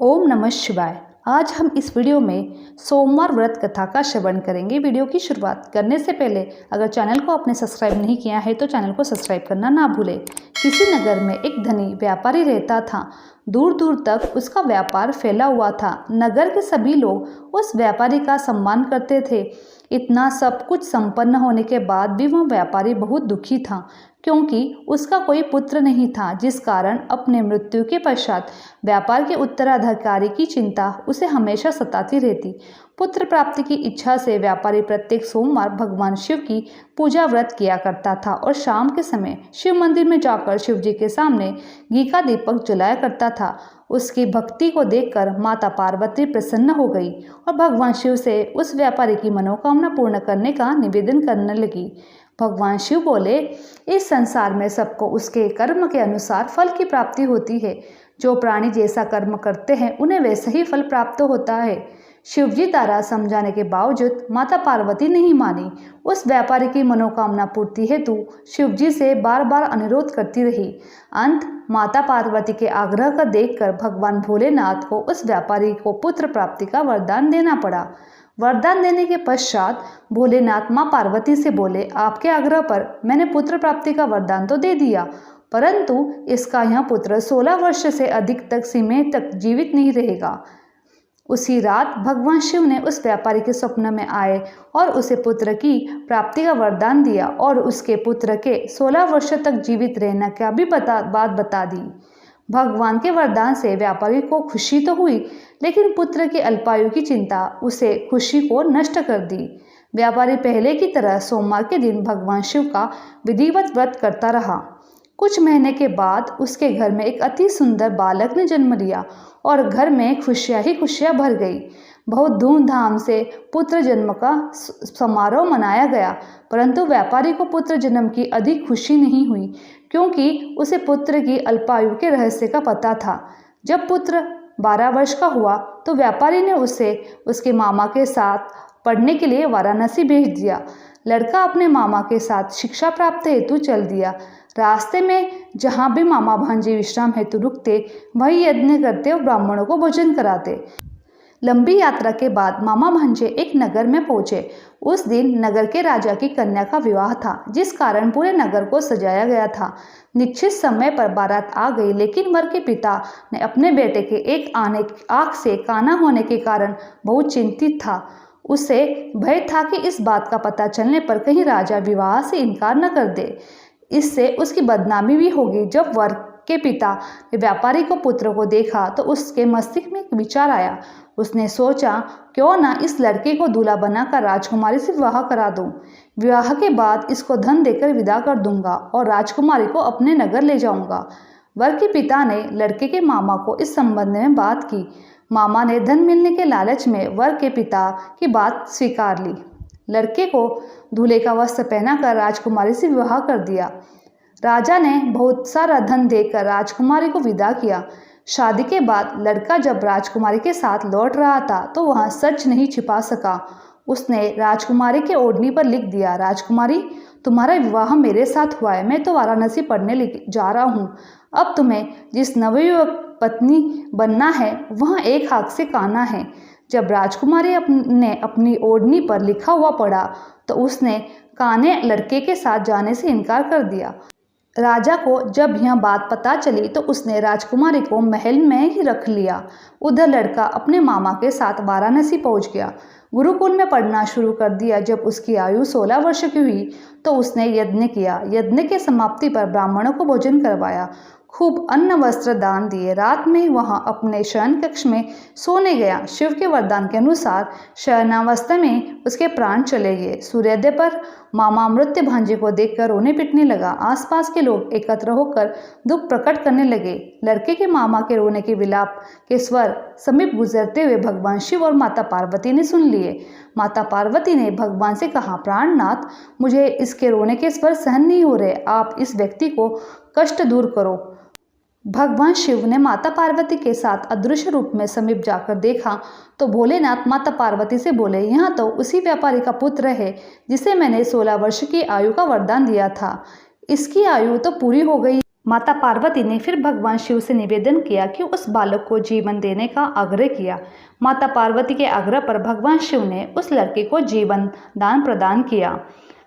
ओम नमः शिवाय। आज हम इस वीडियो में सोमवार व्रत कथा का श्रवण करेंगे। वीडियो की शुरुआत करने से पहले अगर चैनल को आपने सब्सक्राइब नहीं किया है तो चैनल को सब्सक्राइब करना ना भूलें। किसी नगर में एक धनी व्यापारी रहता था। दूर दूर तक उसका व्यापार फैला हुआ था। नगर के सभी लोग उस व्यापारी का सम्मान करते थे। इतना सब कुछ संपन्न होने के बाद भी वह व्यापारी बहुत दुखी था, क्योंकि उसका कोई पुत्र नहीं था, जिस कारण अपने मृत्यु के पश्चात व्यापार के उत्तराधिकारी की चिंता उसे हमेशा सताती रहती। पुत्र प्राप्ति की इच्छा से व्यापारी प्रत्येक सोमवार भगवान शिव की पूजा व्रत किया करता था और शाम के समय शिव मंदिर में जाकर शिव जी के सामने घी का दीपक जलाया करता था। उसकी भक्ति को देखकर माता पार्वती प्रसन्न हो गई और भगवान शिव से उस व्यापारी की मनोकामना पूर्ण करने का निवेदन करने लगी। भगवान शिव बोले, इस संसार में सबको उसके कर्म के अनुसार फल की प्राप्ति होती है। जो प्राणी जैसा कर्म करते हैं उन्हें वैसा ही फल प्राप्त होता है। शिवजी द्वारा समझाने के बावजूद माता पार्वती नहीं मानी। उस व्यापारी की मनोकामना पूर्ति हेतु शिवजी से बार बार अनुरोध करती रही। अंत माता पार्वती के आग्रह का देखकर भगवान भोलेनाथ को उस व्यापारी को पुत्र प्राप्ति का वरदान देना पड़ा। वरदान देने के पश्चात भोलेनाथ माँ पार्वती से बोले, आपके आग्रह पर मैंने पुत्र प्राप्ति का वरदान तो दे दिया, परंतु इसका यह पुत्र 16 वर्ष से अधिक तक समय तक जीवित नहीं रहेगा। उसी रात भगवान शिव ने उस व्यापारी के स्वप्न में आए और उसे पुत्र की प्राप्ति का वरदान दिया और उसके पुत्र के 16 वर्ष तक जीवित रहने का भी बात बता दी। भगवान के वरदान से व्यापारी को खुशी तो हुई, लेकिन पुत्र की अल्पायु की चिंता उसे खुशी को नष्ट कर दी। व्यापारी पहले की तरह सोमवार के दिन भगवान शिव का विधिवत व्रत करता रहा। कुछ महीने के बाद उसके घर में एक अति सुंदर बालक ने जन्म लिया और घर में खुशियां ही खुशियां भर गई। बहुत धूमधाम से पुत्र जन्म का समारोह मनाया गया, परंतु व्यापारी को पुत्र जन्म की अधिक खुशी नहीं हुई, क्योंकि उसे पुत्र की अल्पायु के रहस्य का पता था। जब पुत्र 12 वर्ष का हुआ तो व्यापारी ने उसे उसके मामा के साथ पढ़ने के लिए वाराणसी भेज दिया। लड़का अपने मामा के साथ शिक्षा प्राप्त हेतु चल दिया। रास्ते में जहाँ भी मामा भांजे विश्राम हेतु रुकते, वही यज्ञ करते और ब्राह्मणों को भोजन कराते। लंबी यात्रा के बाद मामा भांजे एक नगर में पहुंचे। उस दिन नगर के राजा की कन्या का विवाह था, जिस कारण पूरे नगर को सजाया गया था। निश्चित समय पर बारात आ गई, लेकिन वर के पिता ने अपने बेटे के एक आंख से काना होने के कारण बहुत चिंतित था। उसे भय था कि इस बात का पता चलने पर कहीं राजा विवाह से इनकार न कर दे, इससे उसकी बदनामी भी होगी। जब वर के पिता ने व्यापारी को पुत्र को देखा तो उसके मस्तिष्क में एक विचार आया। उसने सोचा, क्यों ना इस लड़के को दूल्हा बनाकर राजकुमारी से विवाह करा दूं। विवाह के बाद इसको धन देकर विदा कर दूंगा और राजकुमारी को अपने नगर ले जाऊंगा। वर के पिता ने लड़के के मामा को इस संबंध में बात की। मामा ने धन मिलने के लालच में वर के पिता की बात स्वीकार ली। लड़के को दूल्हे का वस्त्र पहनाकर राजकुमारी से विवाह कर दिया। राजा ने बहुत सारा धन देकर राजकुमारी को विदा किया। शादी के बाद लड़का जब राजकुमारी के साथ लौट रहा था तो वह सच नहीं छिपा सका। उसने राजकुमारी के ओढ़नी पर लिख दिया, राजकुमारी, तुम्हारा विवाह मेरे साथ हुआ है। मैं तो वाराणसी पढ़ने जा रहा हूँ। अब तुम्हें जिस नवयुवक पत्नी बनना है वह एक हाथ से काना है। जब राजकुमारी ने अपनी ओढ़नी पर लिखा हुआ पढ़ा तो उसने काने लड़के के साथ जाने से इनकार कर दिया। राजा को जब यह बात पता चली तो उसने राजकुमारी को महल में ही रख लिया। उधर लड़का अपने मामा के साथ वाराणसी पहुंच गया। गुरुकुल में पढ़ना शुरू कर दिया। जब उसकी आयु 16 वर्ष की हुई तो उसने यज्ञ किया। यज्ञ के समाप्ति पर ब्राह्मणों को भोजन करवाया, खूब अन्न वस्त्र दान दिए। रात में वह अपने शयन कक्ष में सोने गया। शिव के वरदान के अनुसार शयनावस्था में उसके प्राण चले गए। सूर्योदय पर मामा मृत्यु भांजे को देखकर रोने पिटने लगा। आसपास के लोग एकत्र होकर दुख प्रकट करने लगे। लड़के के मामा के रोने के विलाप के स्वर समीप गुजरते हुए भगवान शिव और माता पार्वती ने सुन लिए। माता पार्वती ने भगवान से कहा, प्राणनाथ, मुझे इसके रोने के स्वर सहन नहीं हो रहे, आप इस व्यक्ति को कष्ट दूर करो। भगवान शिव ने माता पार्वती के साथ अदृश्य रूप में समीप जाकर देखा तो भोलेनाथ माता पार्वती से बोले, यह तो उसी व्यापारी का पुत्र है जिसे मैंने 16 वर्ष की आयु का वरदान दिया था। इसकी आयु तो पूरी हो गई, माता पार्वती ने फिर भगवान शिव से निवेदन किया कि उस बालक को जीवन देने का आग्रह किया। माता पार्वती के आग्रह पर भगवान शिव ने उस लड़के को जीवन दान प्रदान किया।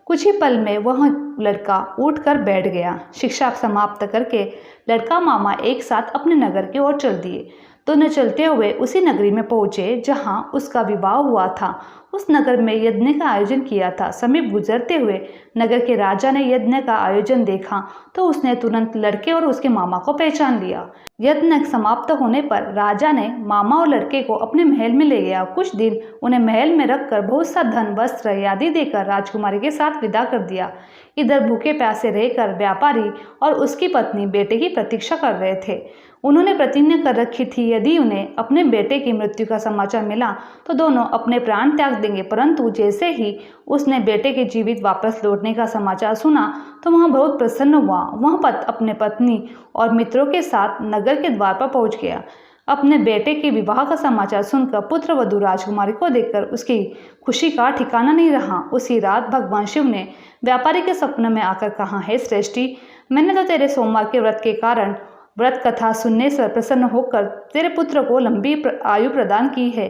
कुछ ही पल में वह लड़का उठकर बैठ गया। शिक्षा समाप्त करके लड़का मामा एक साथ अपने नगर की ओर चल दिए। दोनों चलते हुए उसी नगरी में पहुंचे जहां उसका विवाह हुआ था। उस नगर में यज्ञ का आयोजन किया था। समीप गुजरते हुए नगर के राजा ने यज्ञ का आयोजन देखा तो उसने तुरंत लड़के और उसके मामा को पहचान लिया। यज्ञ समाप्त होने पर राजा ने मामा और लड़के को अपने महल में ले गया। कुछ दिन उन्हें महल में रखकर बहुत सा धन वस्त्र आदि देकर राजकुमारी के साथ विदा कर दिया। इधर भूखे प्यासे रहकर व्यापारी और उसकी पत्नी बेटे की प्रतीक्षा कर रहे थे। उन्होंने प्रतिज्ञा कर रखी थी यदि उन्हें अपने बेटे की मृत्यु का समाचार मिला तो दोनों अपने प्राण त्याग देंगे। परंतु जैसे ही उसने बेटे के जीवित वापस लौटने का समाचार सुना तो वह बहुत प्रसन्न हुआ। वह अपने पत्नी और मित्रों के साथ नगर के द्वार पर पहुंच गया। अपने बेटे के विवाह का समाचार सुनकर पुत्र वधू राजकुमारी को देखकर उसकी खुशी का ठिकाना नहीं रहा। उसी रात भगवान शिव ने व्यापारी के सपने में आकर कहा, हे श्रेष्ठी, मैंने तो तेरे सोमवार के व्रत के कारण व्रत कथा सुनने से प्रसन्न होकर तेरे पुत्र को लंबी आयु प्रदान की है।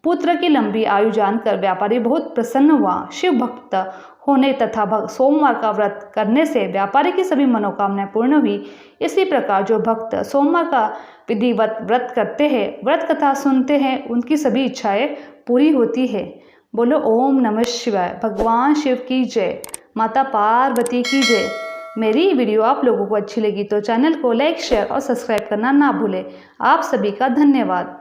पुत्र की लंबी आयु जानकर व्यापारी बहुत प्रसन्न हुआ। शिव भक्त होने तथा सोमवार का व्रत करने से व्यापारी की सभी मनोकामनाएं पूर्ण हुई। इसी प्रकार जो भक्त सोमवार का विधिवत व्रत करते हैं, व्रत कथा सुनते हैं, उनकी सभी इच्छाएं पूरी होती है। बोलो ओम नमः शिवाय। भगवान शिव की जय। माता पार्वती की जय। मेरी वीडियो आप लोगों को अच्छी लगी तो चैनल को लाइक, शेयर और सब्सक्राइब करना ना भूलें। आप सभी का धन्यवाद।